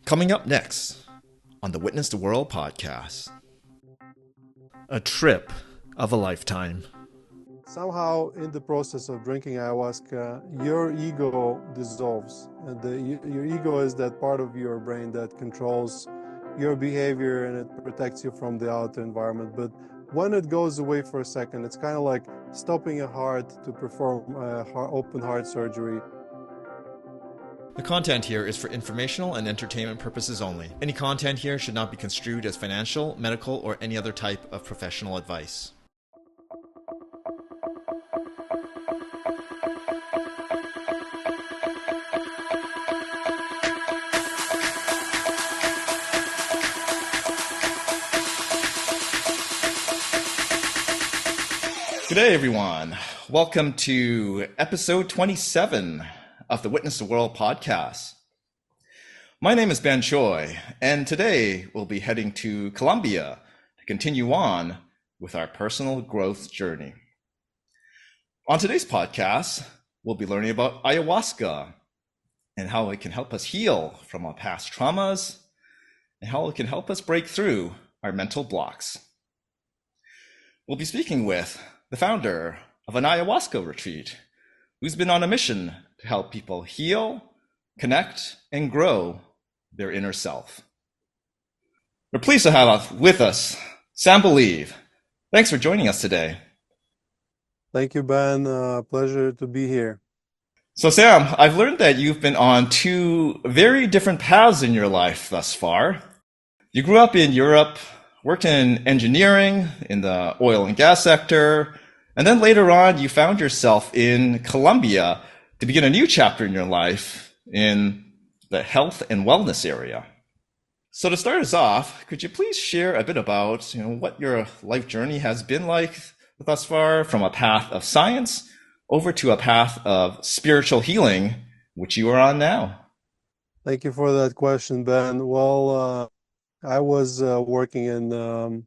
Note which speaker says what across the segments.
Speaker 1: Coming up next on the Witness the World podcast, a trip of a lifetime.
Speaker 2: Somehow, in the process of drinking ayahuasca, your ego dissolves. And your ego is that part of your brain that controls your behavior and it protects you from the outer environment. But when it goes away for a second, it's kind of like stopping a heart to perform open heart surgery.
Speaker 1: The content here is for informational and entertainment purposes only. Any content here should not be construed as financial, medical, or any other type of professional advice. Good day, everyone. Welcome to episode 27 of the Witness the World podcast. My name is Ben Choi, and today we'll be heading to Colombia to continue on with our personal growth journey. On today's podcast, we'll be learning about ayahuasca and how it can help us heal from our past traumas and how it can help us break through our mental blocks. We'll be speaking with the founder of an ayahuasca retreat, who's been on a mission to help people heal, connect, and grow their inner self. We're pleased to have with us Sam Believ. Thanks for joining us today.
Speaker 2: Thank you, Ben. Pleasure to be here.
Speaker 1: So Sam, I've learned that you've been on two very different paths in your life thus far. You grew up in Europe, worked in engineering in the oil and gas sector, and then later on, you found yourself in Colombia to begin a new chapter in your life in the health and wellness area. So to start us off, could you please share a bit about what your life journey has been like thus far, from a path of science over to a path of spiritual healing, which you are on now?
Speaker 2: Thank you for that question, Ben. Well, I was working in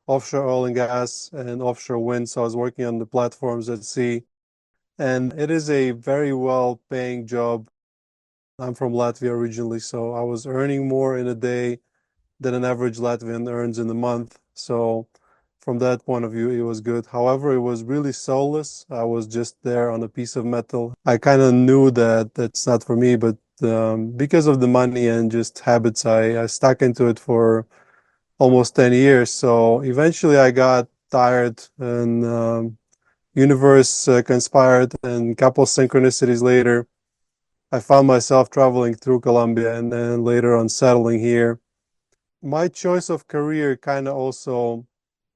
Speaker 2: offshore oil and gas and offshore wind. So I was working on the platforms at sea, and it is a very well-paying job. I'm from Latvia originally, so I was earning more in a day than an average Latvian earns in a month. So from that point of view, it was good. However, it was really soulless. I was just there on a piece of metal. I kind of knew that that's not for me, but because of the money and just habits, I stuck into it for almost 10 years. So eventually I got tired, and universe conspired, and a couple synchronicities later, I found myself traveling through Colombia and then later on settling here. My choice of career kind of also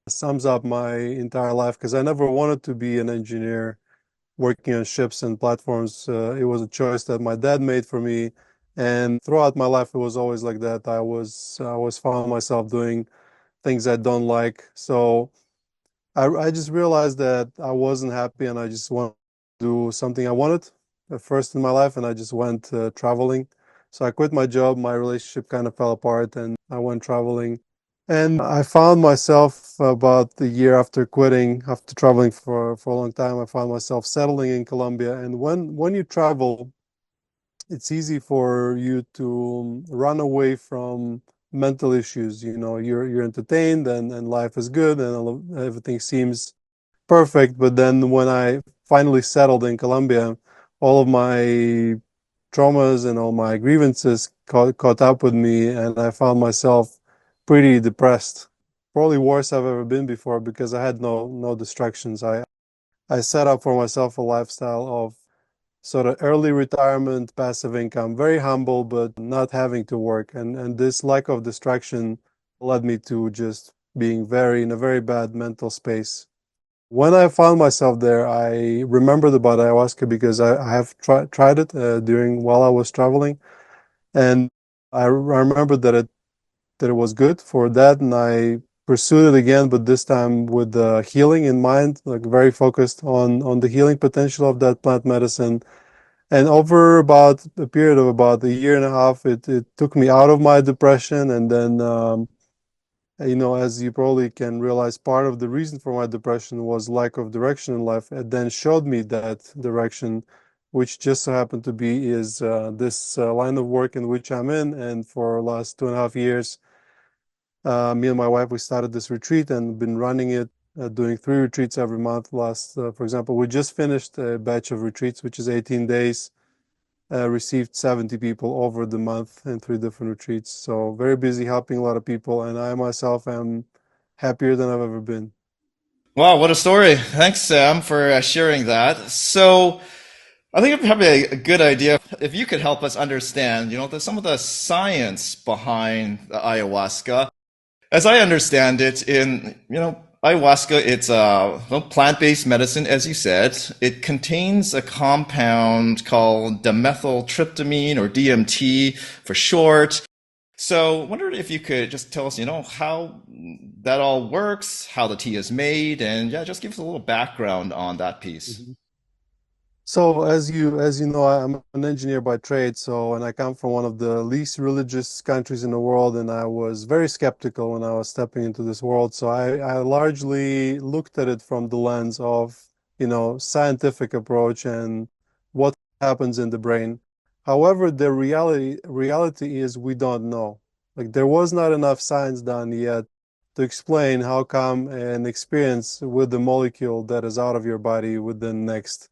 Speaker 2: sums up my entire life, because I never wanted to be an engineer working on ships and platforms. It was a choice that my dad made for me. And throughout my life, it was always like that. I always found myself doing things I don't like. So I just realized that I wasn't happy, and I just wanted to do something I wanted first in my life, and I just went traveling. So I quit my job. My relationship kind of fell apart, and I went traveling. And I found myself about a year after quitting, after traveling for a long time, I found myself settling in Colombia. And when you travel, it's easy for you to run away from mental issues. You're entertained, and life is good, and everything seems perfect. But then when I finally settled in Colombia, all of my traumas and all my grievances caught up with me, and I found myself pretty depressed. Probably worse I've ever been before, because I had no distractions. I set up for myself a lifestyle of sort of early retirement, passive income, very humble, but not having to work. And this lack of distraction led me to just being in a very bad mental space. When I found myself there, I remembered about ayahuasca, because I have tried it while I was traveling, and I remembered that it was good for that, and I pursued it again, but this time with healing in mind, like very focused on the healing potential of that plant medicine. And over about a period of about a year and a half, it took me out of my depression. And then, as you probably can realize, part of the reason for my depression was lack of direction in life. It then showed me that direction which just so happened to be is this line of work in which I'm in. And for the last 2.5 years, me and my wife, we started this retreat and been running it, doing 3 retreats every month. For example, we just finished a batch of retreats, which is 18 days, received 70 people over the month in 3 different retreats. So very busy helping a lot of people. And I myself am happier than I've ever been.
Speaker 1: Wow, what a story. Thanks, Sam, for sharing that. So, I think it'd probably a good idea if you could help us understand, some of the science behind the ayahuasca. As I understand it, ayahuasca, it's a plant-based medicine, as you said. It contains a compound called dimethyltryptamine, or DMT for short. So, I wondered if you could just tell us, how that all works, how the tea is made, and yeah, just give us a little background on that piece.
Speaker 2: Mhm. So as you know, I'm an engineer by trade. So, and I come from one of the least religious countries in the world, and I was very skeptical when I was stepping into this world. So I largely looked at it from the lens of, scientific approach and what happens in the brain. However, the reality is we don't know. Like there was not enough science done yet to explain how come an experience with the molecule that is out of your body within the next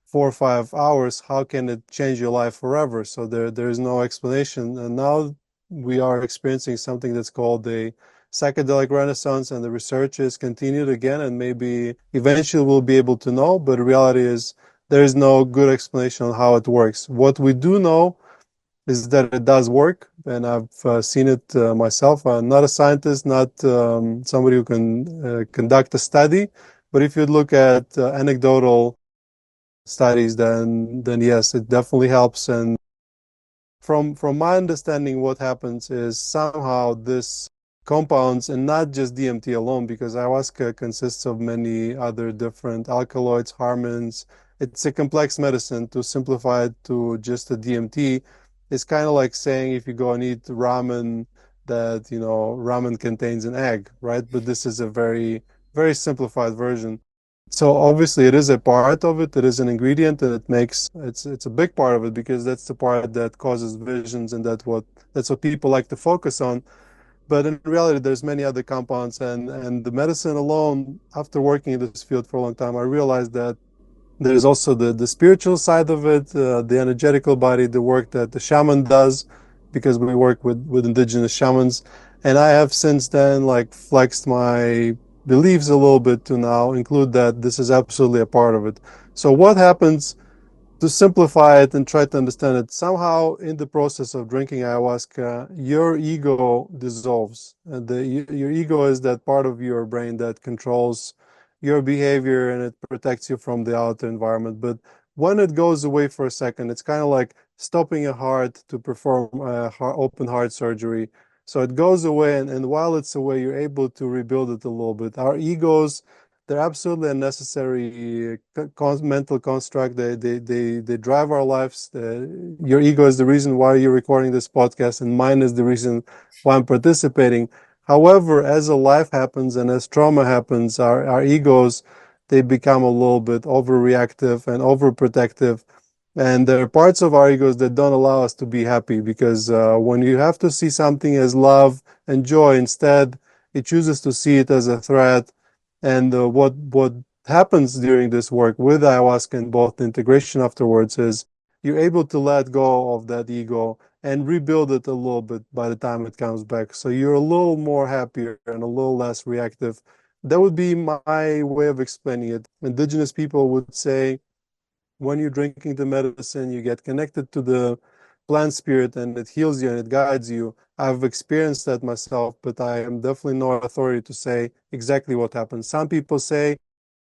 Speaker 2: 4 or 5 hours, how can it change your life forever? So there is no explanation. And now we are experiencing something that's called a psychedelic renaissance, and the research is continued again, and maybe eventually we'll be able to know. But the reality is there is no good explanation on how it works. What we do know is that it does work, and I've seen it myself. I'm not a scientist, not somebody who can conduct a study, but if you look at anecdotal studies, then yes, it definitely helps. And from my understanding, what happens is somehow this compounds, and not just DMT alone, because ayahuasca consists of many other different alkaloids, harmons. It's a complex medicine. To simplify it to just a DMT, it's kind of like saying if you go and eat ramen, that ramen contains an egg, right? But this is a very, very simplified version. So obviously it is a part of it, it is an ingredient, and it's a big part of it, because that's the part that causes visions, and that's what people like to focus on. But in reality, there's many other compounds, and the medicine alone, after working in this field for a long time, I realized that there's also the spiritual side of it, the energetical body, the work that the shaman does, because we work with indigenous shamans. And I have since then like flexed my beliefs a little bit to now include that this is absolutely a part of it. So what happens, to simplify it and try to understand it, somehow in the process of drinking ayahuasca, your ego dissolves. And your ego is that part of your brain that controls your behavior, and it protects you from the outer environment. But when it goes away for a second, it's kind of like stopping a heart to perform open heart surgery. So it goes away, and while it's away, you're able to rebuild it a little bit. Our egos, they're absolutely a necessary mental construct. They drive our lives. Your ego is the reason why you're recording this podcast, and mine is the reason why I'm participating. However, as a life happens and as trauma happens, our egos, they become a little bit overreactive and overprotective. And there are parts of our egos that don't allow us to be happy, because when you have to see something as love and joy, instead, it chooses to see it as a threat. And what happens during this work with ayahuasca and both integration afterwards is you're able to let go of that ego and rebuild it a little bit by the time it comes back. So you're a little more happier and a little less reactive. That would be my way of explaining it. Indigenous people would say when you're drinking the medicine, you get connected to the plant spirit, and it heals you and it guides you. I've experienced that myself, but I am definitely no authority to say exactly what happens. Some people say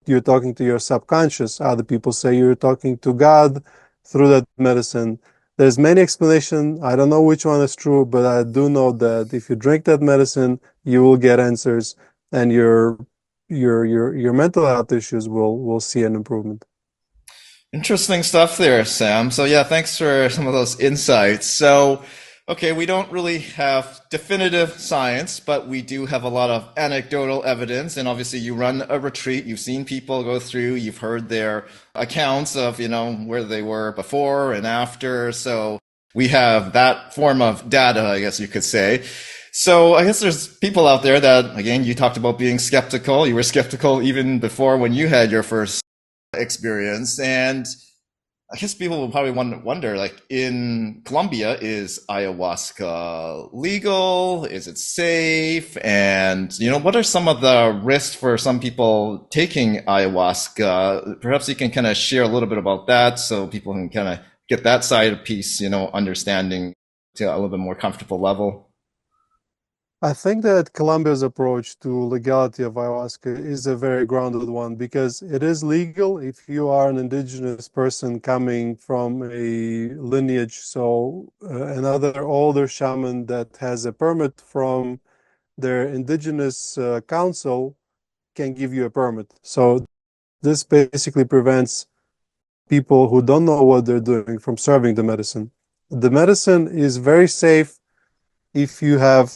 Speaker 2: you're talking to your subconscious. Other people say you're talking to God through that medicine. There's many explanations. I don't know which one is true, but I do know that if you drink that medicine, you will get answers, and your mental health issues will see an improvement.
Speaker 1: Interesting stuff there, Sam. So yeah, thanks for some of those insights. So Okay, we don't really have definitive science, but we do have a lot of anecdotal evidence. And obviously, you run a retreat, you've seen people go through, you've heard their accounts of, where they were before and after. So we have that form of data, I guess you could say. So I guess there's people out there that, again, you talked about being skeptical. You were skeptical even before when you had your first experience. And I guess people will probably wonder, like in Colombia, is ayahuasca legal? Is it safe? And, what are some of the risks for some people taking ayahuasca? Perhaps you can kind of share a little bit about that so people can kind of get that side of piece, understanding to a little bit more comfortable level.
Speaker 2: I think that Colombia's approach to legality of ayahuasca is a very grounded one because it is legal if you are an indigenous person coming from a lineage, so another older shaman that has a permit from their indigenous council can give you a permit. So this basically prevents people who don't know what they're doing from serving the medicine. The medicine is very safe if you have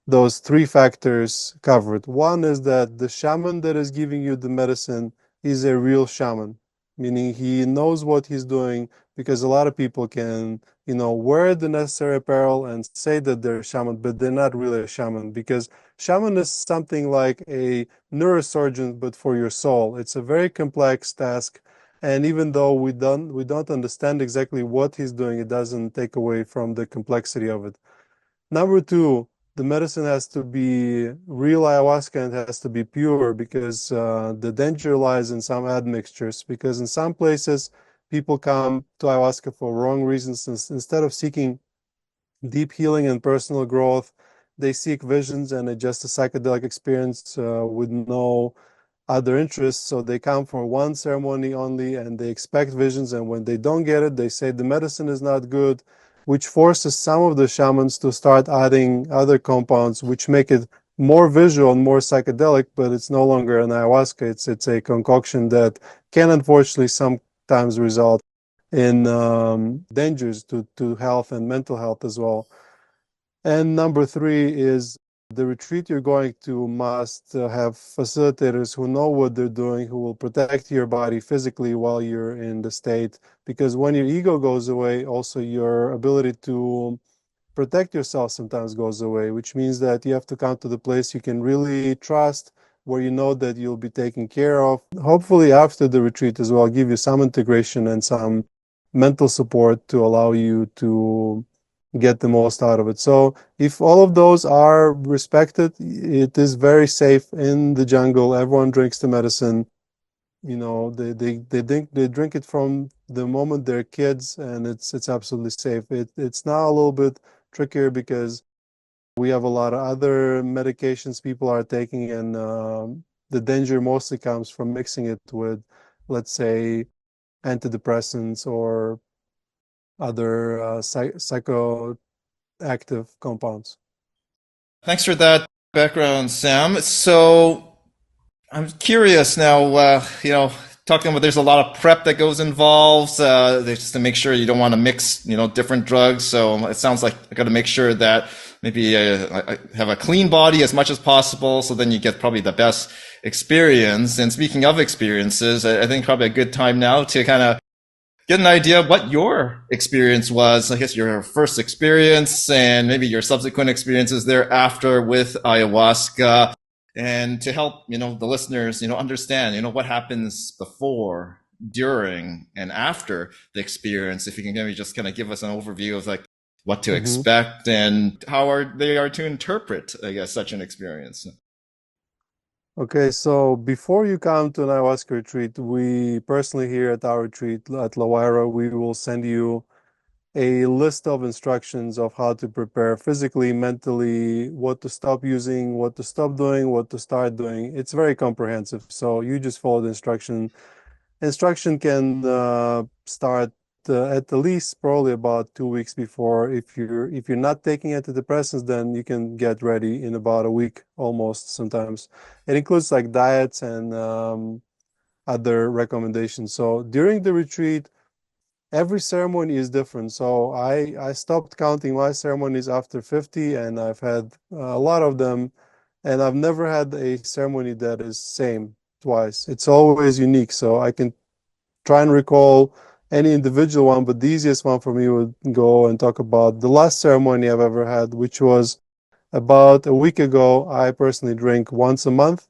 Speaker 2: those three factors covered. One is that the shaman that is giving you the medicine is a real shaman, meaning he knows what he's doing, because a lot of people can, wear the necessary apparel and say that they're a shaman, but they're not really a shaman, because shaman is something like a neurosurgeon, but for your soul. It's a very complex task. And even though we don't understand exactly what he's doing, it doesn't take away from the complexity of it. Number two, the medicine has to be real ayahuasca and it has to be pure, because the danger lies in some admixtures. Because in some places, people come to ayahuasca for wrong reasons. Instead of seeking deep healing and personal growth, they seek visions and just a psychedelic experience with no other interests. So they come for one ceremony only and they expect visions. And when they don't get it, they say the medicine is not good, which forces some of the shamans to start adding other compounds, which make it more visual and more psychedelic, but it's no longer an ayahuasca. It's a concoction that can unfortunately sometimes result in dangers to health and mental health as well. And number three is the retreat you're going to must have facilitators who know what they're doing, who will protect your body physically while you're in the state. Because when your ego goes away, also your ability to protect yourself sometimes goes away, which means that you have to come to the place you can really trust, where you know that you'll be taken care of. Hopefully, after the retreat as well, give you some integration and some mental support to allow you to get the most out of it. So, if all of those are respected, it is very safe in the jungle. Everyone drinks the medicine. They drink it from the moment they're kids, and it's absolutely safe. It's now a little bit trickier because we have a lot of other medications people are taking, and the danger mostly comes from mixing it with, let's say, antidepressants or other psychoactive compounds.
Speaker 1: Thanks for that background, Sam. So I'm curious now, talking about there's a lot of prep that goes involved, just to make sure you don't want to mix, different drugs. So it sounds like I got to make sure that maybe I have a clean body as much as possible. So then you get probably the best experience. And speaking of experiences, I think probably a good time now to kind of get an idea of what your experience was. I guess your first experience and maybe your subsequent experiences thereafter with ayahuasca, and to help the listeners understand what happens before, during, and after the experience. If you can maybe just kind of give us an overview of like what to
Speaker 2: Mhm.
Speaker 1: expect and how they are to interpret, I guess, such an experience.
Speaker 2: Okay, so before you come to an ayahuasca retreat, we personally here at our retreat at LaWayra, we will send you a list of instructions of how to prepare physically, mentally, what to stop using, what to stop doing, what to start doing. It's very comprehensive. So you just follow the instruction. Instruction can start at the least probably about 2 weeks before. If you're not taking antidepressants, then you can get ready in about a week almost sometimes. It includes like diets and other recommendations. So during the retreat, every ceremony is different. So I stopped counting my ceremonies after 50, and I've had a lot of them, and I've never had a ceremony that is same twice. It's always unique. So I can try and recall any individual one, but the easiest one for me would go and talk about the last ceremony I've ever had, which was about a week ago. I personally drink once a month.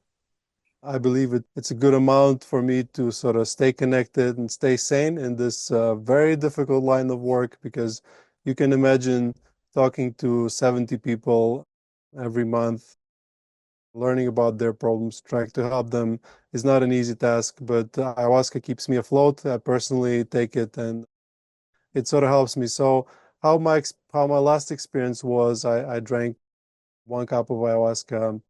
Speaker 2: I believe it's a good amount for me to sort of stay connected and stay sane in this very difficult line of work, because you can imagine talking to 70 people every month, learning about their problems, trying to help them is not an easy task. But ayahuasca keeps me afloat. I personally take it, and it sort of helps me. So how my last experience was, I drank 1 cup of ayahuasca.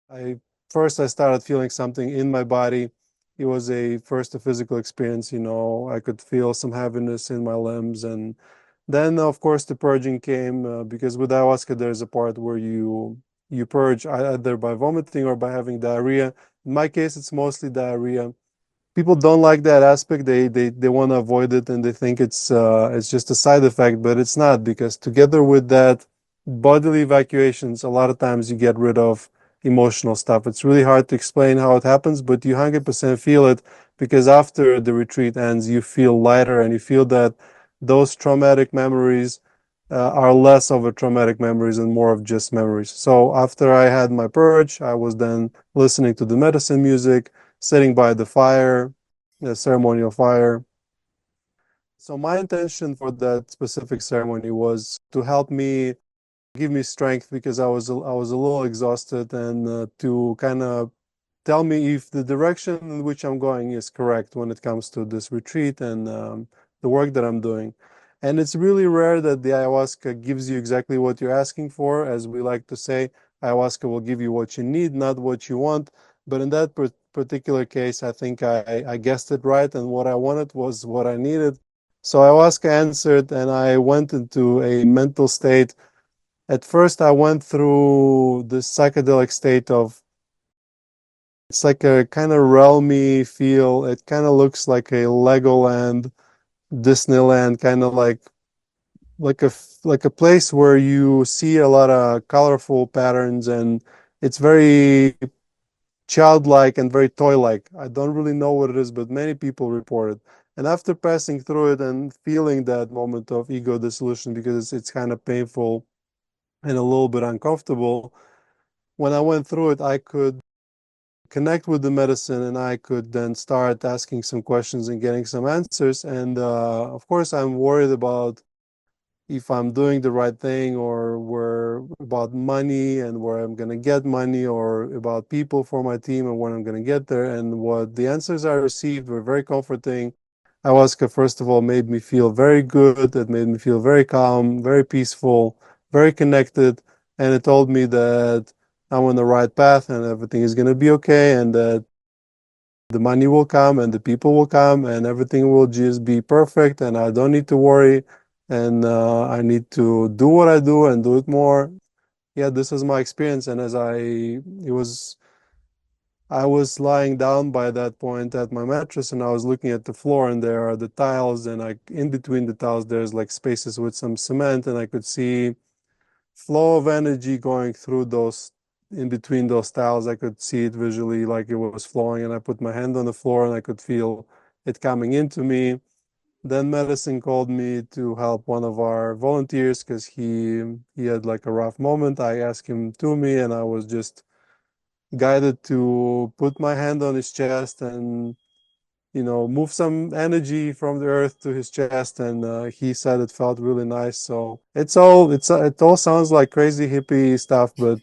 Speaker 2: I I started feeling something in my body. It was a physical experience. I could feel some heaviness in my limbs, and then of course the purging came, because with ayahuasca there's a part where you purge either by vomiting or by having diarrhea. In my case, it's mostly diarrhea. People don't like that aspect. They want to avoid it, and they think it's just a side effect, but it's not, because together with that bodily evacuations, a lot of times you get rid of emotional stuff. It's really hard to explain how it happens, but you 100% feel it, because after the retreat ends, you feel lighter, and you feel that those traumatic memories are less of a traumatic memories and more of just memories. So after I had my purge, I was then listening to the medicine music, sitting by the fire, the ceremonial fire. So my intention for that specific ceremony was to help me, give me strength, because I was a little exhausted, and to kind of tell me if the direction in which I'm going is correct when it comes to this retreat and the work that I'm doing. And it's really rare that the ayahuasca gives you exactly what you're asking for. As we like to say, ayahuasca will give you what you need, not what you want. But in that particular case, I think I guessed it right, and what I wanted was what I needed. So ayahuasca answered, and I went into a mental state. At first, I went through this psychedelic state of, it's like a kind of realmy feel. It kind of looks like a Legoland, Disneyland, kind of like a place where you see a lot of colorful patterns, and it's very childlike and very toy-like. I don't really know what it is, but many people report it. And after passing through it and feeling that moment of ego dissolution, because it's kind of painful and a little bit uncomfortable, when I went through it, I could connect with the medicine, and I could then start asking some questions and getting some answers. And of course, I'm worried about if I'm doing the right thing, or where about money and where I'm going to get money, or about people for my team and when I'm going to get there. And what the answers I received were very comforting. Ayahuasca, first of all, made me feel very good. It made me feel very calm, very peaceful, very connected. And it told me that I'm on the right path and everything is going to be okay, and that the money will come and the people will come and everything will just be perfect, and I don't need to worry, and I need to do what I do and do it more. Yeah, this is my experience. And I was lying down by that point at my mattress, and I was looking at the floor, and there are the tiles, and in between the tiles there's like spaces with some cement, and I could see flow of energy going through those, in between those tiles. I could see it visually, like it was flowing, and I put my hand on the floor and I could feel it coming into me. Then medicine called me to help one of our volunteers, because he had like a rough moment. I asked him to me, and I was just guided to put my hand on his chest and move some energy from the earth to his chest, and he said it felt really nice. So it all sounds like crazy hippie stuff, but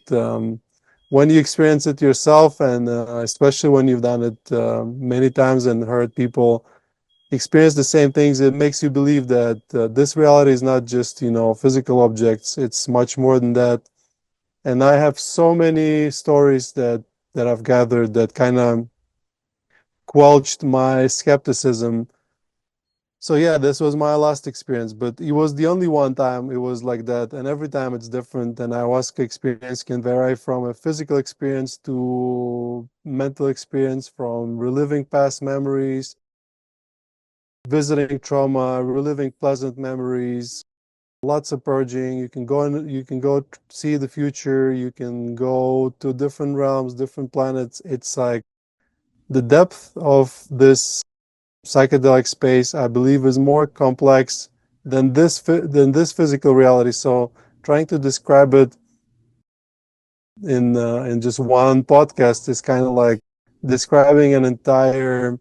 Speaker 2: when you experience it yourself, and especially when you've done it many times and heard people experience the same things, it makes you believe that this reality is not just physical objects. It's much more than that. And I have so many stories that I've gathered that kind of quelched my skepticism. So yeah, this was my last experience, but it was the only one time it was like that, and every time it's different. And ayahuasca experience can vary from a physical experience to mental experience, from reliving past memories visiting trauma, reliving pleasant memories, lots of purging. You can go see the future, you can go to different realms, different planets. It's like the depth of this psychedelic space, I believe, is more complex than this physical reality. So trying to describe it in just one podcast is kind of like describing an entire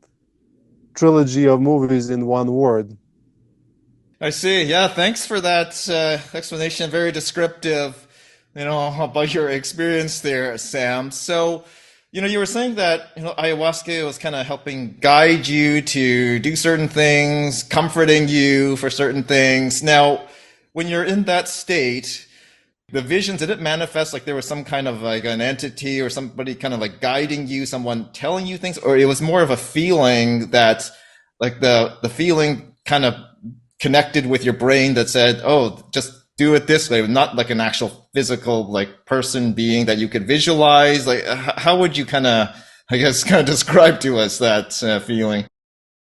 Speaker 2: trilogy of movies in one word.
Speaker 1: I see. Yeah, thanks for that explanation. Very descriptive, about your experience there, Sam. So, you were saying that, ayahuasca was kind of helping guide you to do certain things, comforting you for certain things. Now, when you're in that state, the visions, did it manifest like there was some kind of like an entity or somebody kind of like guiding you, someone telling you things, or it was more of a feeling that like the feeling kind of connected with your brain that said, oh, just do it this way, not like an actual physical like person being that you could visualize? Like how would you kind of, I guess, kind of describe to us that feeling?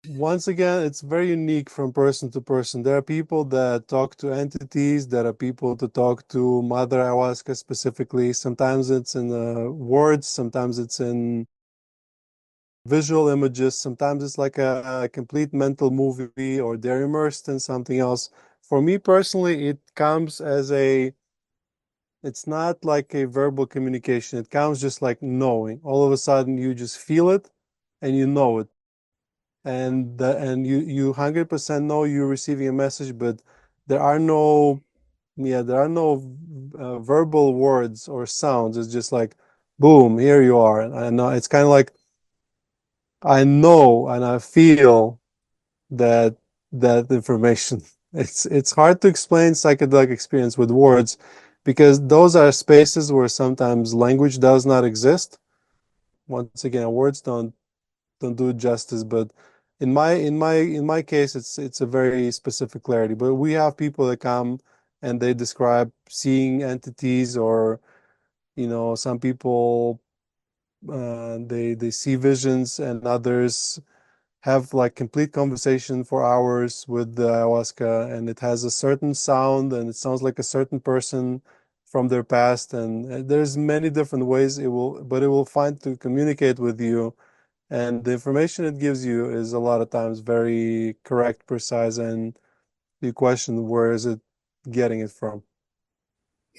Speaker 2: Once again, it's very unique from person to person. There are people that talk to entities, there are people to talk to Mother Ayahuasca specifically. Sometimes it's in words, sometimes it's in visual images, sometimes it's like a complete mental movie, or they're immersed in something else. For me personally, it comes as it's not like a verbal communication. It comes just like knowing. All of a sudden, you just feel it and you know it. And you 100% know you're receiving a message, but there are no, yeah, there are no verbal words or sounds. It's just like, boom, here you are. And I know it's kind of like I know and I feel that that information. It's hard to explain psychedelic experience with words because those are spaces where sometimes language does not exist. Once again, words don't do it justice, but in my case, it's a very specific clarity. But we have people that come and they describe seeing entities, or some people they see visions, and others have like complete conversation for hours with the ayahuasca, and it has a certain sound and it sounds like a certain person from their past. And there's many different ways it will find to communicate with you, and the information it gives you is a lot of times very correct, precise, and you question where is it getting it from.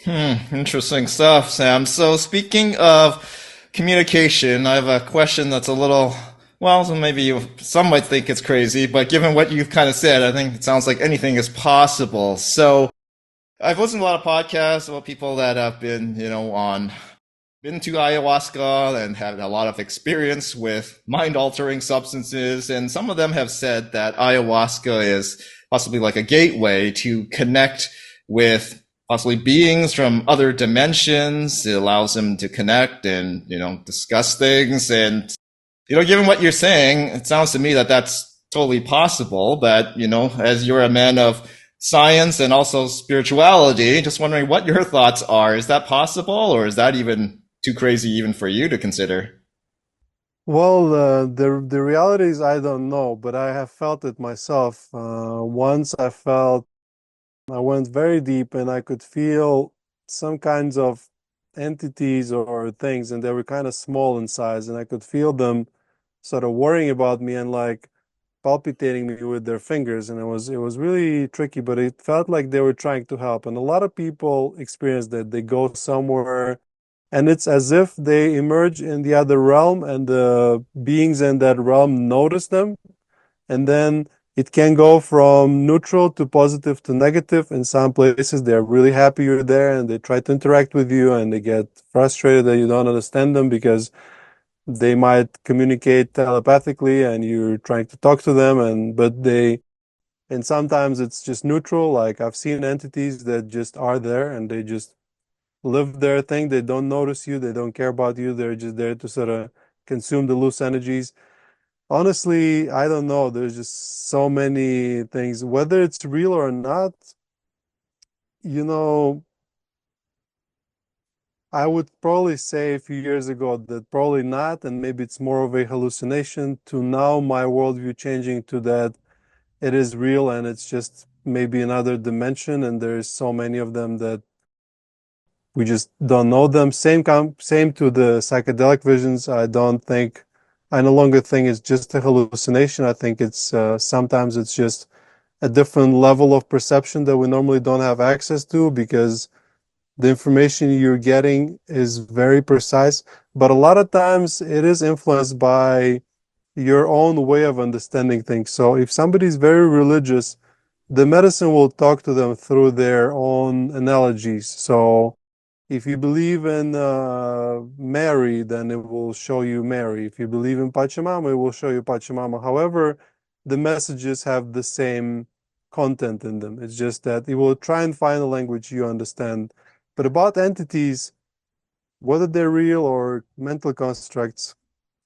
Speaker 1: Interesting stuff, Sam. So speaking of communication, I have a question that's a little, well, so maybe some might think it's crazy, but given what you've kind of said, I think it sounds like anything is possible. So I've listened to a lot of podcasts about people that have been, been to ayahuasca and had a lot of experience with mind altering substances. And some of them have said that ayahuasca is possibly like a gateway to connect with possibly beings from other dimensions. It allows them to connect and, discuss things. And, given what you're saying, it sounds to me that that's totally possible. But, as you're a man of science and also spirituality, just wondering what your thoughts are. Is that possible, or is that even too crazy even for you to consider?
Speaker 2: Well, the reality is I don't know, but I have felt it myself. Once I went very deep and I could feel some kinds of entities or things, and they were kind of small in size, and I could feel them sort of worrying about me and like palpitating me with their fingers. And it was really tricky, but it felt like they were trying to help. And a lot of people experience that. They go somewhere and it's as if they emerge in the other realm, and the beings in that realm notice them, and then it can go from neutral to positive to negative. In some places, they're really happy you're there and they try to interact with you, and they get frustrated that you don't understand them because they might communicate telepathically and you're trying to talk to them. And sometimes it's just neutral. Like I've seen entities that just are there and they just live their thing. They don't notice you, they don't care about you. They're just there to sort of consume the loose energies. Honestly, I don't know. There's just so many things. Whether it's real or not, you know, I would probably say a few years ago that probably not, and maybe it's more of a hallucination, to now my worldview changing to that it is real and it's just maybe another dimension, and there's so many of them that we just don't know them. Same to the psychedelic visions. I no longer think it's just a hallucination. I think it's sometimes it's just a different level of perception that we normally don't have access to, because the information you're getting is very precise, but a lot of times it is influenced by your own way of understanding things. So if somebody's very religious, the medicine will talk to them through their own analogies. So if you believe in Mary, then it will show you Mary. If you believe in Pachamama, it will show you Pachamama. However, the messages have the same content in them. It's just that it will try and find a language you understand. But about entities, whether they're real or mental constructs,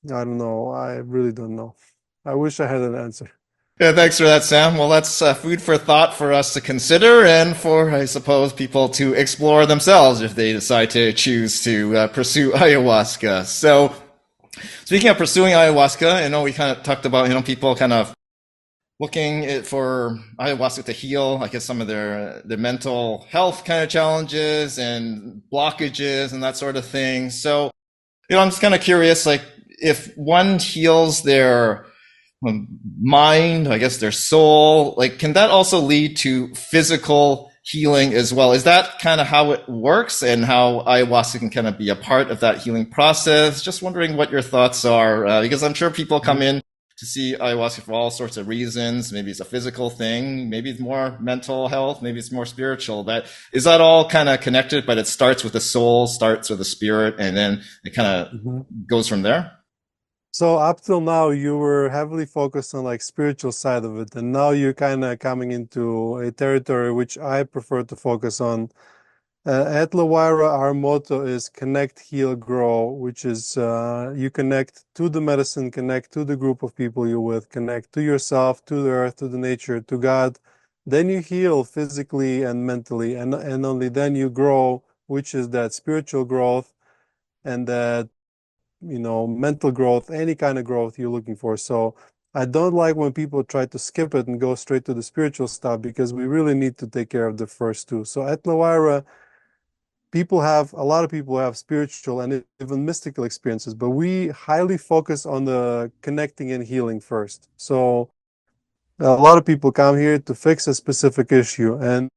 Speaker 2: I don't know. I really don't know. I wish I had an answer.
Speaker 1: Yeah, thanks for that, Sam. Well, that's food for thought for us to consider and for, I suppose, people to explore themselves if they decide to choose to pursue ayahuasca. So, speaking of pursuing ayahuasca, I know we kind of talked about, people kind of looking for ayahuasca to heal, I guess, some of their mental health kind of challenges and blockages and that sort of thing. So, I'm just kind of curious, like, if one heals their mind, I guess their soul, like, can that also lead to physical healing as well? Is that kind of how it works and how ayahuasca can kind of be a part of that healing process? Just wondering what your thoughts are, because I'm sure people come in to see ayahuasca for all sorts of reasons. Maybe it's a physical thing, maybe it's more mental health, maybe it's more spiritual. But is that all kind of connected? But it starts with the soul, starts with the spirit, and then it kind of
Speaker 2: Mhm.
Speaker 1: goes from there?
Speaker 2: So up till now, you were heavily focused on like spiritual side of it, and now you're kind of coming into a territory which I prefer to focus on. At LaWayra, our motto is connect, heal, grow, which is you connect to the medicine, connect to the group of people you're with, connect to yourself, to the earth, to the nature, to God. Then you heal physically and mentally, and only then you grow, which is that spiritual growth and that mental growth, any kind of growth you're looking for. So I don't like when people try to skip it and go straight to the spiritual stuff, because we really need to take care of the first two. So at LaWayra, a lot of people have spiritual and even mystical experiences, but we highly focus on the connecting and healing first. So a lot of people come here to fix a specific issue. And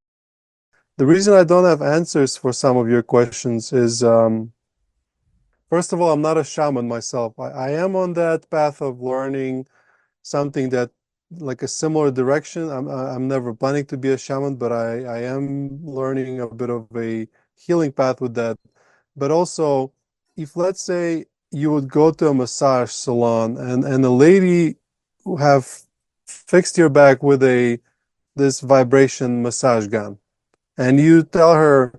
Speaker 2: the reason I don't have answers for some of your questions is, first of all, I'm not a shaman myself. I am on that path of learning something that like a similar direction. I'm never planning to be a shaman, but I am learning a bit of a healing path with that. But also, if let's say you would go to a massage salon and a lady who have fixed your back with a this vibration massage gun, and you tell her,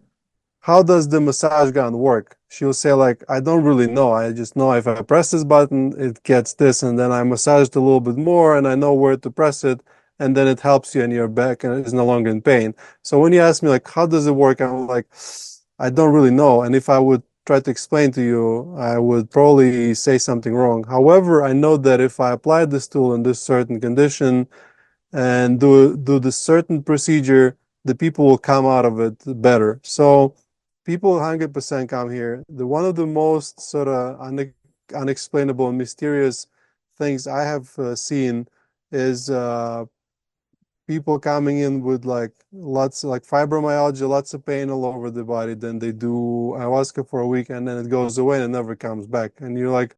Speaker 2: how does the massage gun work? She'll say like, I don't really know. I just know if I press this button, it gets this, and then I massage it a little bit more, and I know where to press it, and then it helps you in your back and is no longer in pain. So when you ask me like, how does it work? I'm like, I don't really know. And if I would try to explain to you, I would probably say something wrong. However, I know that if I apply this tool in this certain condition, and do the certain procedure, the people will come out of it better. So people 100% come here. The one of the most sort of unexplainable and mysterious things I have seen is people coming in with like lots like fibromyalgia, lots of pain all over the body. Then they do ayahuasca for a week and then it goes away and it never comes back. And you're like,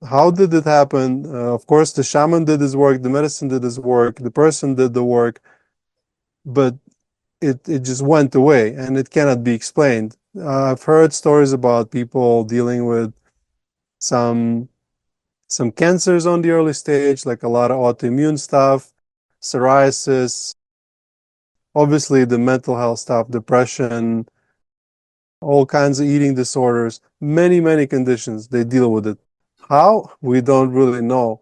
Speaker 2: how did it happen? Of course, the shaman did his work, the medicine did his work, the person did the work, but it just went away and it cannot be explained. I've heard stories about people dealing with some some cancers on the early stage, like a lot of autoimmune stuff, psoriasis, obviously the mental health stuff, depression, all kinds of eating disorders, many, many conditions, they deal with it. How? We don't really know.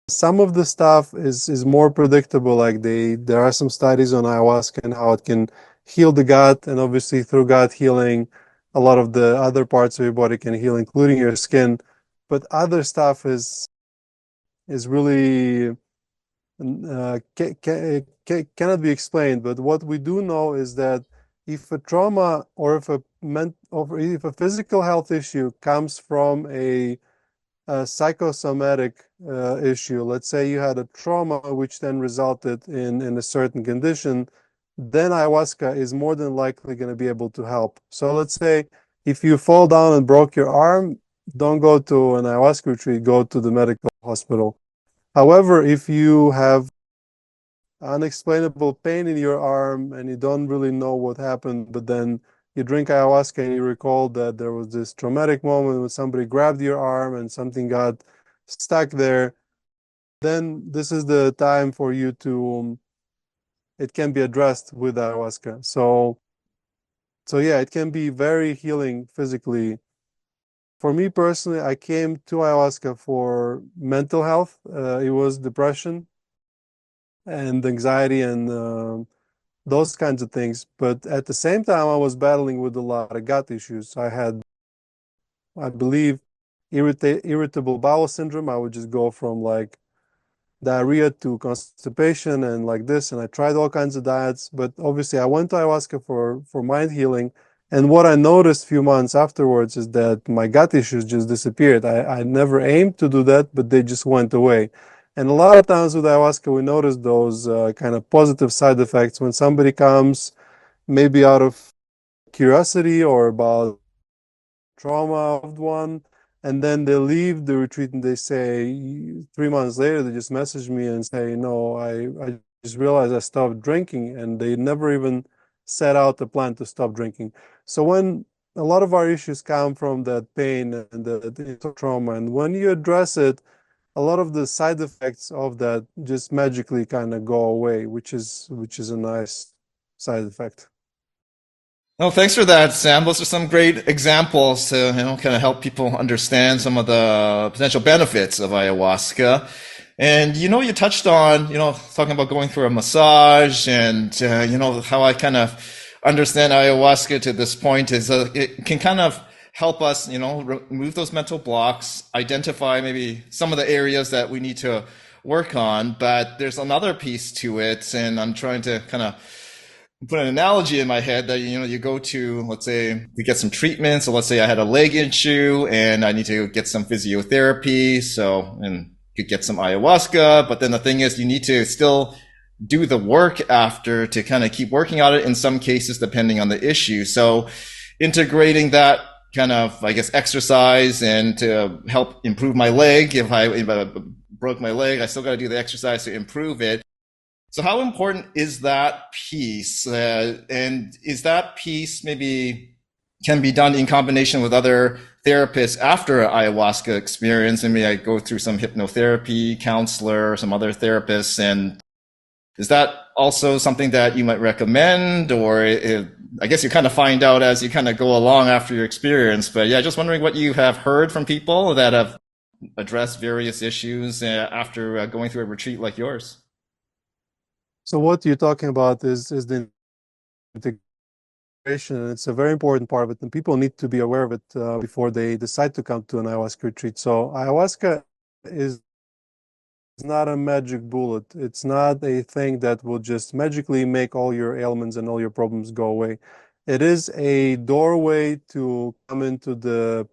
Speaker 2: Some of the stuff is more predictable. Like there are some studies on ayahuasca and how it can heal the gut, and obviously through gut healing, a lot of the other parts of your body can heal, including your skin. But other stuff is really cannot be explained. But what we do know is that if a trauma or if a physical health issue comes from a psychosomatic issue, let's say you had a trauma which then resulted in a certain condition, then ayahuasca is more than likely going to be able to help. So let's say if you fall down and broke your arm, don't go to an ayahuasca retreat, go to the medical hospital. However, if you have unexplainable pain in your arm and you don't really know what happened, but then you drink ayahuasca and you recall that there was this traumatic moment when somebody grabbed your arm and something got stuck there, then this is the time for you to, it can be addressed with ayahuasca. So yeah, it can be very healing physically. For me personally, I came to ayahuasca for mental health. It was depression and anxiety and those kinds of things. But at the same time, I was battling with a lot of gut issues. I had, I believe, irritable bowel syndrome. I would just go from like diarrhea to constipation and like this. And I tried all kinds of diets, but obviously I went to ayahuasca for mind healing. And what I noticed a few months afterwards is that my gut issues just disappeared. I never aimed to do that, but they just went away. And a lot of times with ayahuasca, we notice those kind of positive side effects when somebody comes maybe out of curiosity or about trauma of one, and then they leave the retreat and they say 3 months later they just message me and say, no, I just realized I stopped drinking, and they never even set out a plan to stop drinking. So when a lot of our issues come from that pain and the trauma, and when you address it, a lot of the side effects of that just magically kind of go away, which is a nice side effect.
Speaker 1: Oh, thanks for that, Sam. Those are some great examples to, kind of help people understand some of the potential benefits of ayahuasca. And, you touched on, talking about going through a massage and, how I kind of understand ayahuasca to this point is it can kind of help us, remove those mental blocks, identify maybe some of the areas that we need to work on. But there's another piece to it, and I'm trying to kind of put an analogy in my head that you go to, let's say, to get some treatment. So let's say I had a leg issue and I need to get some physiotherapy, and could get some ayahuasca. But then the thing is, you need to still do the work after to kind of keep working on it in some cases, depending on the issue. So integrating that kind of, I guess, exercise and to help improve my leg. If I broke my leg, I still got to do the exercise to improve it. So how important is that piece? And is that piece maybe can be done in combination with other therapists after an ayahuasca experience? And maybe I go through some hypnotherapy counselor, some other therapists. And is that also something that you might recommend? Or I guess you kind of find out as you kind of go along after your experience. But yeah, just wondering what you have heard from people that have addressed various issues after going through a retreat like yours.
Speaker 2: So what you're talking about is the integration, and it's a very important part of it, and people need to be aware of it before they decide to come to an ayahuasca retreat. So ayahuasca is not a magic bullet. It's not a thing that will just magically make all your ailments and all your problems go away. It is a doorway to come into the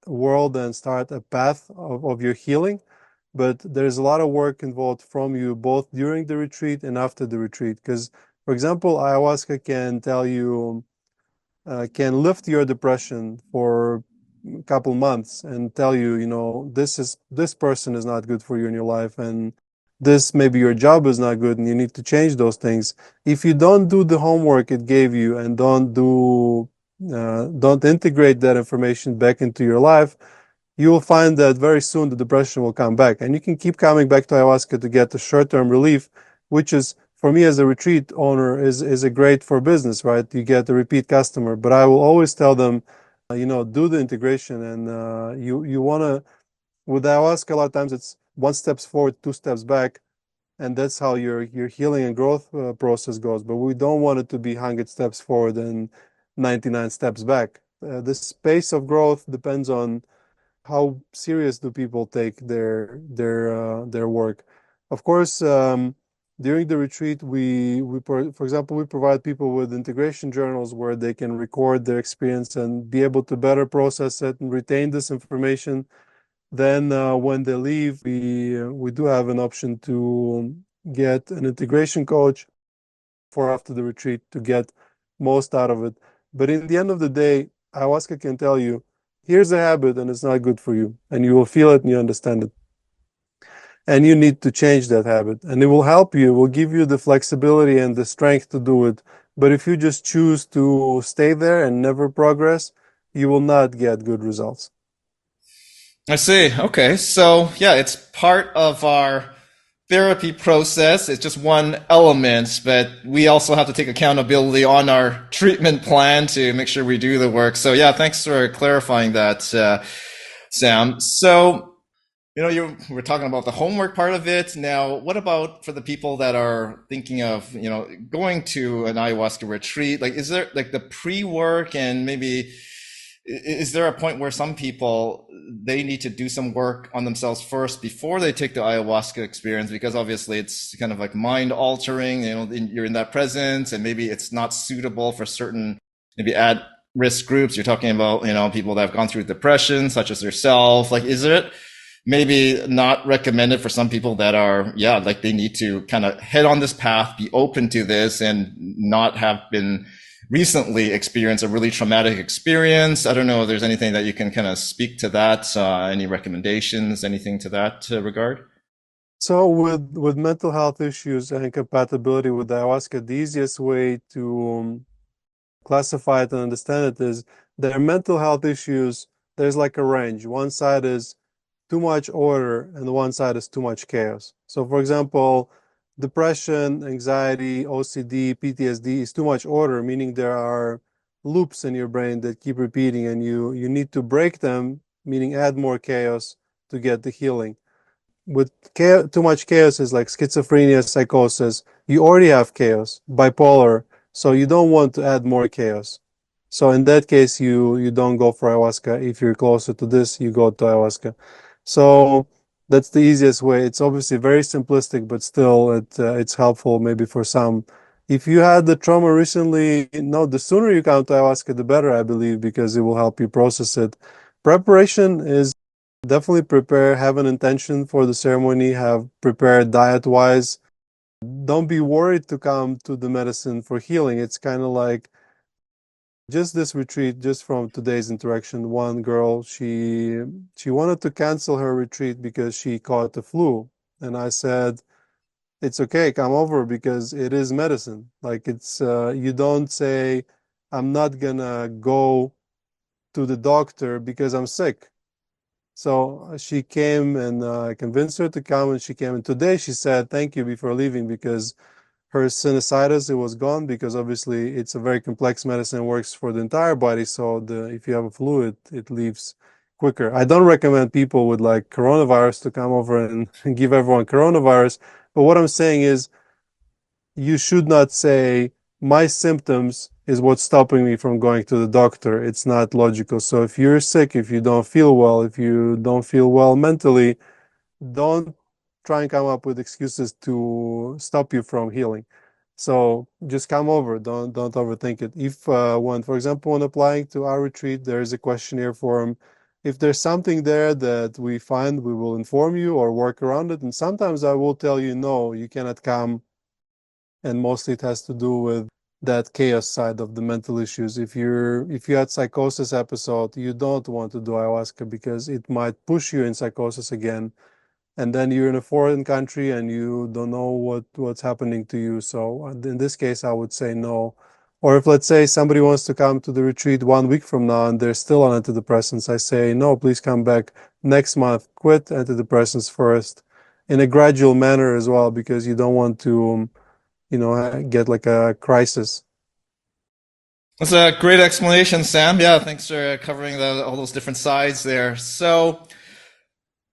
Speaker 2: world and start a path of your healing. But there's a lot of work involved from you both during the retreat and after the retreat. Because, for example, ayahuasca can tell you, can lift your depression for a couple months and tell you, this person is not good for you in your life, and this maybe your job is not good and you need to change those things. If you don't do the homework it gave you and don't integrate that information back into your life, you will find that very soon the depression will come back. And you can keep coming back to ayahuasca to get the short-term relief, which is, for me as a retreat owner, is a great for business, right? You get a repeat customer. But I will always tell them, do the integration. And you want to, with ayahuasca, a lot of times it's 1 step forward, 2 steps back. And that's how your healing and growth process goes. But we don't want it to be 100 steps forward and 99 steps back. The pace of growth depends on how serious do people take their work. Of course, during the retreat, for example, we provide people with integration journals where they can record their experience and be able to better process it and retain this information. Then, when they leave, we do have an option to get an integration coach for after the retreat to get most out of it. But in the end of the day, ayahuasca can tell you, here's a habit and it's not good for you, and you will feel it and you understand it. And you need to change that habit. And it will help you, it will give you the flexibility and the strength to do it. But if you just choose to stay there and never progress, you will not get good results.
Speaker 1: I see. Okay. So, yeah, it's part of our therapy process. It's just one element, but we also have to take accountability on our treatment plan to make sure we do the work. So, yeah, thanks for clarifying that, Sam. So, you we're talking about the homework part of it. Now, what about for the people that are thinking of, going to an ayahuasca retreat? Like, is there like the pre-work, and maybe is there a point where some people they need to do some work on themselves first before they take the ayahuasca experience? Because obviously it's kind of like mind altering, you're in that presence, and maybe it's not suitable for certain maybe at risk groups. You're talking about, people that have gone through depression, such as yourself. Like, is it maybe not recommended for some people that are, like they need to kind of head on this path, be open to this, and not have been recently experienced a really traumatic experience? I don't know if there's anything that you can kind of speak to that, any recommendations, anything to that regard?
Speaker 2: So with mental health issues and compatibility with ayahuasca, the easiest way to classify it and understand it is their mental health issues. There's like a range. One side is too much order, and the one side is too much chaos. So, for example, depression, anxiety, OCD, PTSD is too much order, meaning there are loops in your brain that keep repeating, and you need to break them, meaning add more chaos to get the healing. With too much chaos is like schizophrenia, psychosis. You already have chaos, bipolar, so you don't want to add more chaos. So in that case, you don't go for ayahuasca. If you're closer to this, you go to ayahuasca. So that's the easiest way. It's obviously very simplistic, but still it's helpful maybe for some. If you had the trauma recently, no, the sooner you come to ayahuasca, the better, I believe, because it will help you process it. Preparation is definitely prepare, have an intention for the ceremony, have prepared diet-wise. Don't be worried to come to the medicine for healing. It's kind of like just this retreat, just from today's interaction, one girl, she wanted to cancel her retreat because she caught the flu. And I said, it's okay, come over, because it is medicine. Like you don't say, I'm not gonna go to the doctor because I'm sick. So she came, and I convinced her to come, and she came. And today she said, thank you before leaving, because her sinusitis, it was gone, because obviously it's a very complex medicine, works for the entire body. So if you have a flu, it leaves quicker. I don't recommend people with like coronavirus to come over and give everyone coronavirus. But what I'm saying is, you should not say, my symptoms is what's stopping me from going to the doctor. It's not logical. So if you're sick, if you don't feel well, if you don't feel well mentally, don't try and come up with excuses to stop you from healing. So just come over. Don't overthink it. If when, for example, when applying to our retreat, there is a questionnaire form. If there's something there that we find, we will inform you or work around it. And sometimes I will tell you, no, you cannot come. And mostly it has to do with that chaos side of the mental issues. If you had psychosis episode, you don't want to do ayahuasca because it might push you in psychosis again, and then you're in a foreign country and you don't know what's happening to you. So in this case, I would say no. Or if, let's say, somebody wants to come to the retreat 1 week from now and they're still on antidepressants, I say no, please come back next month. Quit antidepressants first, in a gradual manner as well, because you don't want to get like a crisis.
Speaker 1: That's a great explanation, Sam. Yeah, thanks for covering all those different sides there. So,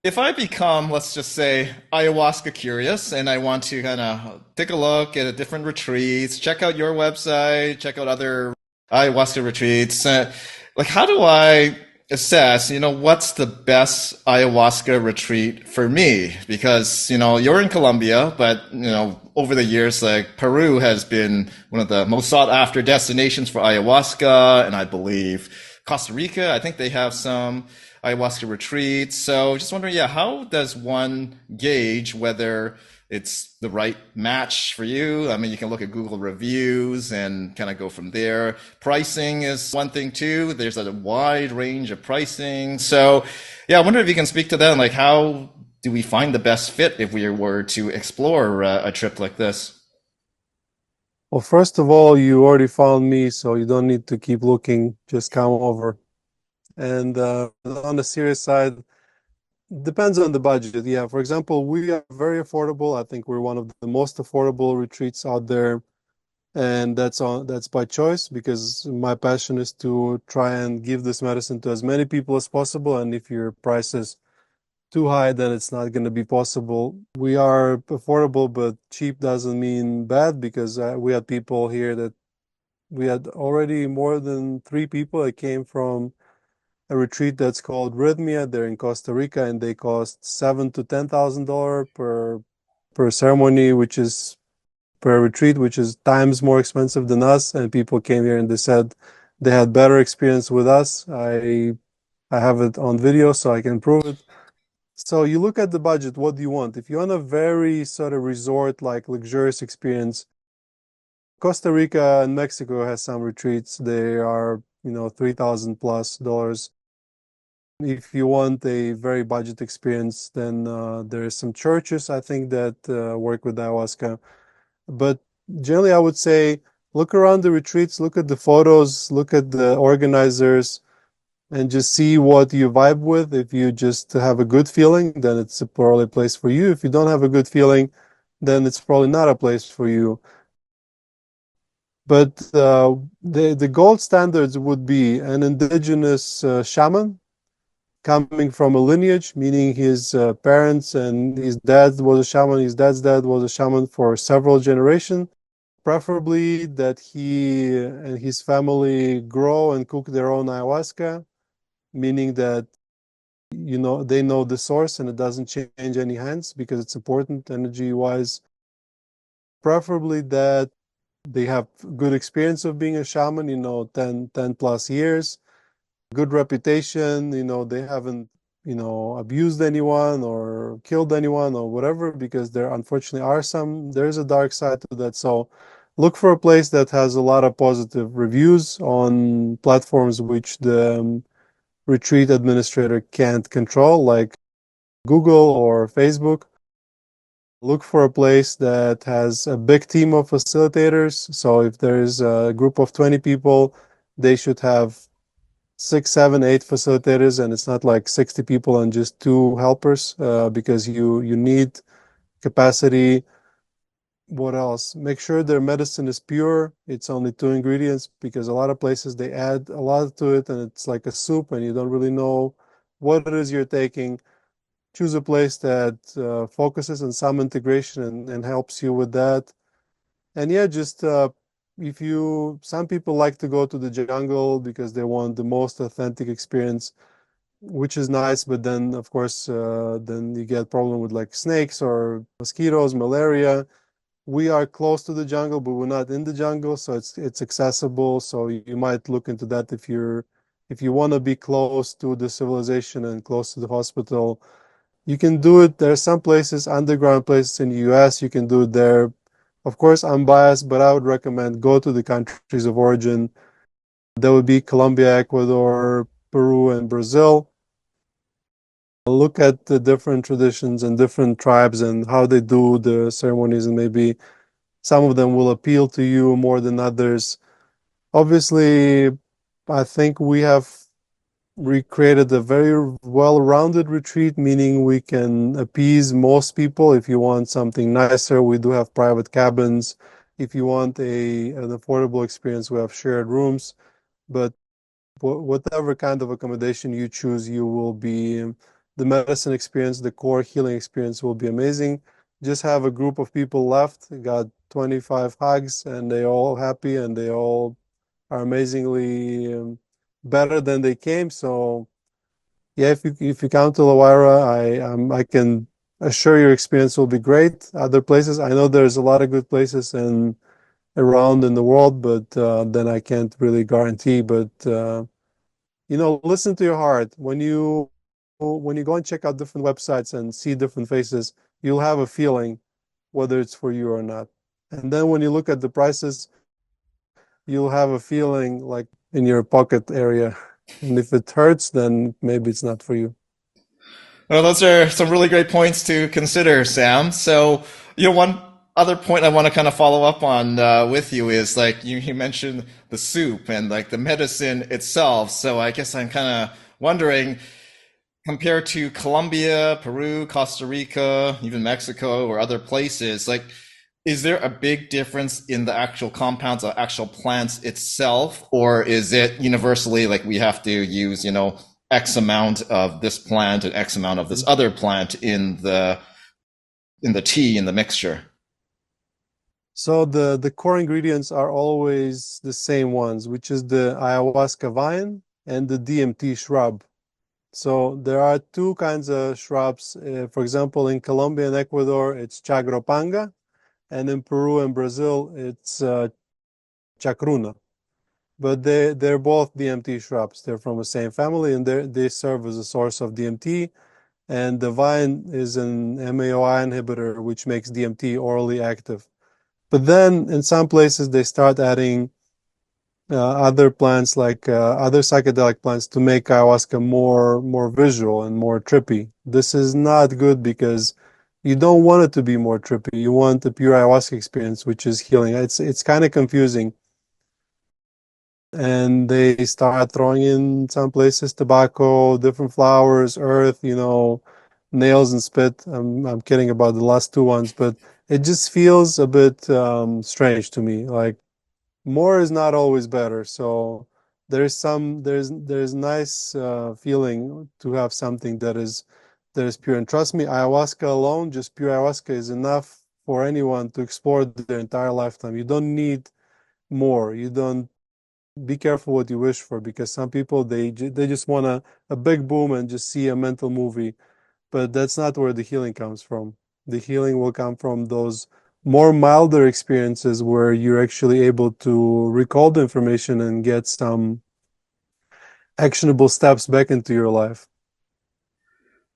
Speaker 1: if I become, let's just say, ayahuasca curious, and I want to kind of take a look at different retreats, check out your website, check out other ayahuasca retreats, like how do I assess, what's the best ayahuasca retreat for me? Because, you're in Colombia, but, over the years, like Peru has been one of the most sought after destinations for ayahuasca. And I believe Costa Rica, I think they have some ayahuasca retreats. So just wondering, yeah, how does one gauge whether it's the right match for you? I mean, you can look at Google reviews and kind of go from there. Pricing is one thing too. There's a wide range of pricing. So, yeah, I wonder if you can speak to that. Like, how do we find the best fit if we were to explore a trip like this?
Speaker 2: Well, first of all, you already found me, so you don't need to keep looking. Just come over. And on the serious side, depends on the budget. Yeah, for example, we are very affordable. I think we're one of the most affordable retreats out there, and that's by choice because my passion is to try and give this medicine to as many people as possible. And if your price is too high, then it's not going to be possible. We are affordable, but cheap doesn't mean bad because we had people here that we had already more than three people that came from a retreat that's called Rhythmia. They're in Costa Rica, and they cost $7,000 to $10,000 per ceremony, which is per retreat, which is times more expensive than us. And people came here and they said they had better experience with us. I have it on video, so I can prove it. So you look at the budget. What do you want? If you want a very sort of resort like luxurious experience, Costa Rica and Mexico has some retreats. They are, 3,000 plus dollars. If you want a very budget experience, then there are some churches I think that work with ayahuasca. But generally, I would say look around the retreats, look at the photos, look at the organizers, and just see what you vibe with. If you just have a good feeling, then it's probably a place for you. If you don't have a good feeling, then it's probably not a place for you. But the gold standards would be an indigenous shaman coming from a lineage, meaning his parents and his dad was a shaman, his dad's dad was a shaman for several generations. Preferably that he and his family grow and cook their own ayahuasca, meaning that they know the source and it doesn't change any hands because it's important energy wise. Preferably that they have good experience of being a shaman, 10 plus years, good reputation, they haven't, abused anyone or killed anyone or whatever, because there unfortunately there's a dark side to that. So look for a place that has a lot of positive reviews on platforms which the retreat administrator can't control, like Google or Facebook. Look for a place that has a big team of facilitators. So if there's a group of 20 people, they should have six, seven, eight facilitators, and it's not like 60 people and just two helpers, because you need capacity. What else? Make sure their medicine is pure. It's only two ingredients, because a lot of places they add a lot to it and it's like a soup and you don't really know what it is you're taking. Choose a place that focuses on some integration and helps you with that. And yeah, just if you, some people like to go to the jungle because they want the most authentic experience, which is nice. But then, of course, then you get problem with like snakes or mosquitoes, malaria. We are close to the jungle, but we're not in the jungle, so it's accessible. So you might look into that if you want to be close to the civilization and close to the hospital. You can do it. There are some places, underground places in the US, you can do it there. Of course, I'm biased, but I would recommend go to the countries of origin. That would be Colombia, Ecuador, Peru, and Brazil. Look at the different traditions and different tribes and how they do the ceremonies, and maybe some of them will appeal to you more than others. Obviously, I think we have recreated a very well-rounded retreat, meaning we can appease most people. If you want something nicer, we do have private cabins. If you want an affordable experience, we have shared rooms. But whatever kind of accommodation you choose, you will be the medicine experience, the core healing experience will be amazing. Just have a group of people left, got 25 hugs, and they all happy and they all are amazingly better than they came. So Yeah, if you come to LaWayra, I can assure your experience will be great. Other places, I know there's a lot of good places in around in the world, but then I can't really guarantee. But listen to your heart. When you go and check out different websites and see different faces, you'll have a feeling whether it's for you or not. And then when you look at the prices, you'll have a feeling like in your pocket area. And if it hurts, then maybe it's not for you.
Speaker 1: Well, those are some really great points to consider, Sam. So, one other point I want to kind of follow up on with you is like you mentioned the soup and like the medicine itself. So I guess I'm kind of wondering, compared to Colombia, Peru, Costa Rica, even Mexico or other places, like, is there a big difference in the actual compounds or actual plants itself, or is it universally like we have to use, X amount of this plant and X amount of this other plant in the tea in the mixture?
Speaker 2: So the core ingredients are always the same ones, which is the ayahuasca vine and the DMT shrub. So there are two kinds of shrubs. For example, in Colombia and Ecuador, it's chagropanga, and in Peru and Brazil, it's chacruna. But they're both DMT shrubs. They're from the same family, and they serve as a source of DMT. And the vine is an MAOI inhibitor, which makes DMT orally active. But then in some places they start adding other plants like other psychedelic plants to make ayahuasca more visual and more trippy. This is not good because you don't want it to be more trippy. You want the pure ayahuasca experience, which is healing. It's kind of confusing. And they start throwing in some places tobacco, different flowers, earth, nails and spit. I'm kidding about the last two ones, but it just feels a bit strange to me. Like more is not always better. So there's nice feeling to have something that is pure. And trust me, ayahuasca alone, just pure ayahuasca is enough for anyone to explore their entire lifetime. You don't need more. You don't be careful what you wish for because some people they just want a big boom and just see a mental movie, but that's not where the healing comes from. The healing will come from those more milder experiences where you're actually able to recall the information and get some actionable steps back into your life.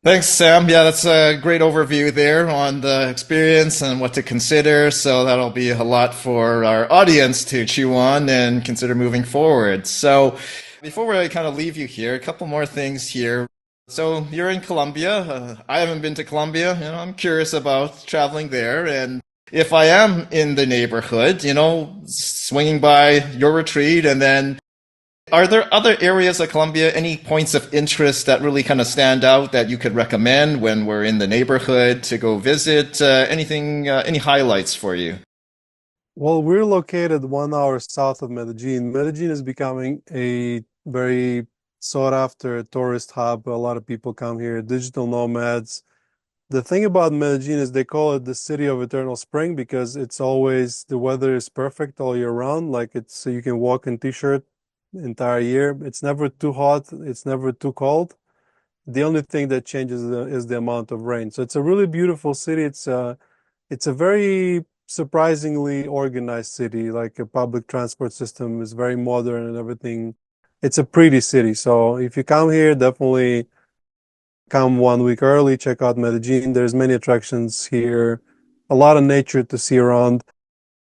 Speaker 1: Thanks, Sam. Yeah, that's a great overview there on the experience and what to consider. So that'll be a lot for our audience to chew on and consider moving forward. So before I kind of leave you here, a couple more things here. So you're in Colombia. I haven't been to Colombia. I'm curious about traveling there. And if I am in the neighborhood, swinging by your retreat and then are there other areas of Colombia, any points of interest that really kind of stand out that you could recommend when we're in the neighborhood to go visit? Anything, any highlights for you?
Speaker 2: Well, we're located 1 hour south of Medellin. Medellin is becoming a very sought after tourist hub. A lot of people come here, digital nomads. The thing about Medellin is they call it the city of eternal spring because it's always the weather is perfect all year round. Like it's so you can walk in t-shirt entire year. It's never too hot, it's never too cold. The only thing that changes is the amount of rain. So it's a really beautiful city. It's a very surprisingly organized city. Like a public transport system is very modern and everything. It's a pretty city. So if you come here, definitely come 1 week early, check out Medellin. There's many attractions here, a lot of nature to see around.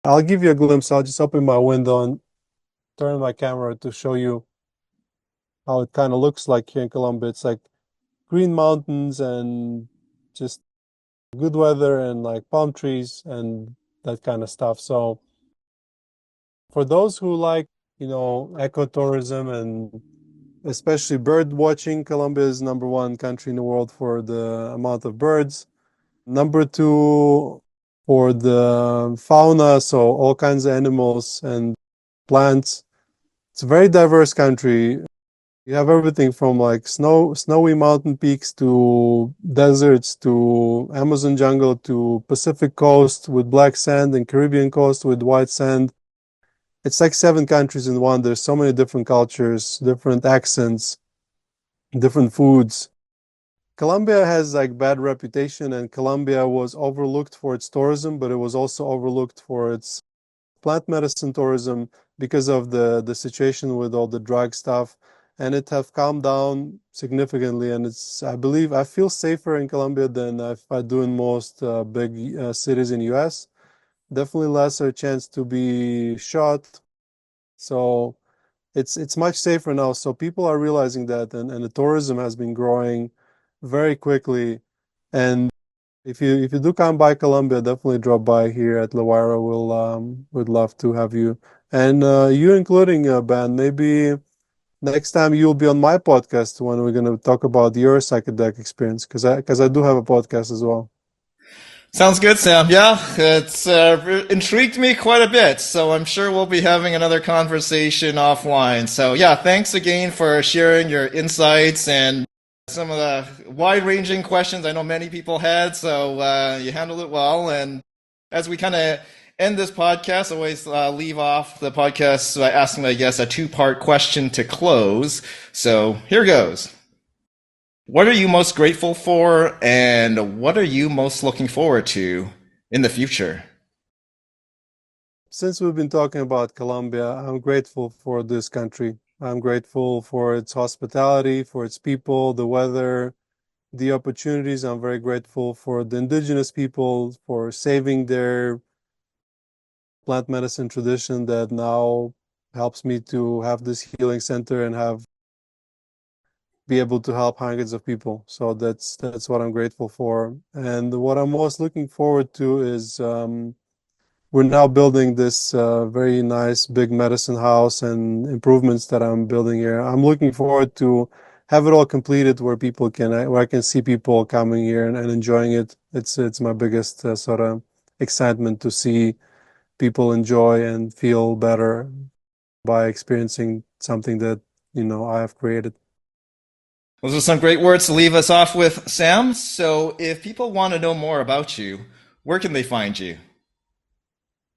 Speaker 2: I'll give you a glimpse. I'll just open my window and turn my camera to show you how it kind of looks like here in Colombia. It's like green mountains and just good weather and like palm trees and that kind of stuff. So for those who like, ecotourism and especially bird watching, Colombia is number one country in the world for the amount of birds. Number two for the fauna, so all kinds of animals and plants. It's a very diverse country. You have everything from like snowy mountain peaks to deserts to Amazon jungle to Pacific coast with black sand and Caribbean coast with white sand. It's like 7 countries in one. There's so many different cultures, different accents. different foods. Colombia has like bad reputation, and Colombia was overlooked for its tourism, but it was also overlooked for its plant medicine tourism because of the situation with all the drug stuff, and it have calmed down significantly. And it's, I believe, I feel safer in Colombia than if I do in most big cities in US. Definitely lesser chance to be shot. So it's much safer now. So people are realizing that, and the tourism has been growing very quickly. And if you do come by Colombia, definitely drop by here at LaWayra. We'll would love to have you, and you including Ben. Maybe next time you'll be on my podcast when we're gonna talk about your psychedelic experience, because I do have a podcast as well.
Speaker 1: Sounds good, Sam. Yeah, it's intrigued me quite a bit. So I'm sure we'll be having another conversation offline. So yeah, thanks again for sharing your insights and some of the wide-ranging questions I know many people had. So you handled it well. And as we kind of end this podcast, I always leave off the podcast by asking, I guess, a two-part question to close. So here goes. What are you most grateful for, and what are you most looking forward to in the future?
Speaker 2: Since we've been talking about Colombia, I'm grateful for this country. I'm grateful for its hospitality, for its people, the weather, the opportunities. I'm very grateful for the indigenous people for saving their plant medicine tradition that now helps me to have this healing center and have be able to help hundreds of people. So that's what I'm grateful for. And what I'm most looking forward to is we're now building this very nice big medicine house and improvements that I'm building here. I'm looking forward to have it all completed where where I can see people coming here and enjoying it. It's my biggest sort of excitement to see people enjoy and feel better by experiencing something that, I have created.
Speaker 1: Those are some great words to leave us off with, Sam. So, if people want to know more about you, where can they find you?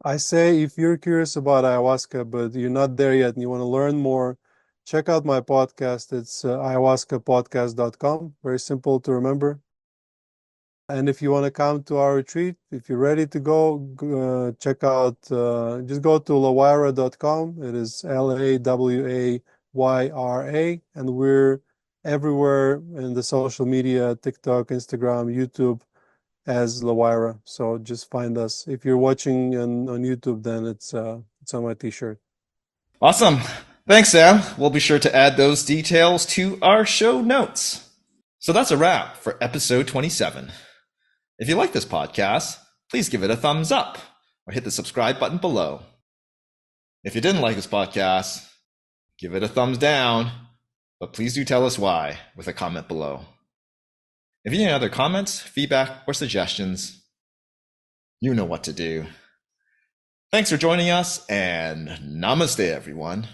Speaker 2: I say if you're curious about ayahuasca, but you're not there yet and you want to learn more, check out my podcast. It's ayahuascapodcast.com. Very simple to remember. And if you want to come to our retreat, if you're ready to go, check out, just go to lawayra.com. It is LAWAYRA. And we're everywhere in the social media, TikTok, Instagram, YouTube, as LaWayra. So just find us. If you're watching on YouTube, then it's on my t-shirt.
Speaker 1: Awesome. Thanks, Sam. We'll be sure to add those details to our show notes. So, that's a wrap for episode 27. If you like this podcast, please give it a thumbs up or hit the subscribe button below. If you didn't like this podcast, give it a thumbs down, but please do tell us why with a comment below. If you have any other comments, feedback, or suggestions, you know what to do. Thanks for joining us, and namaste, everyone.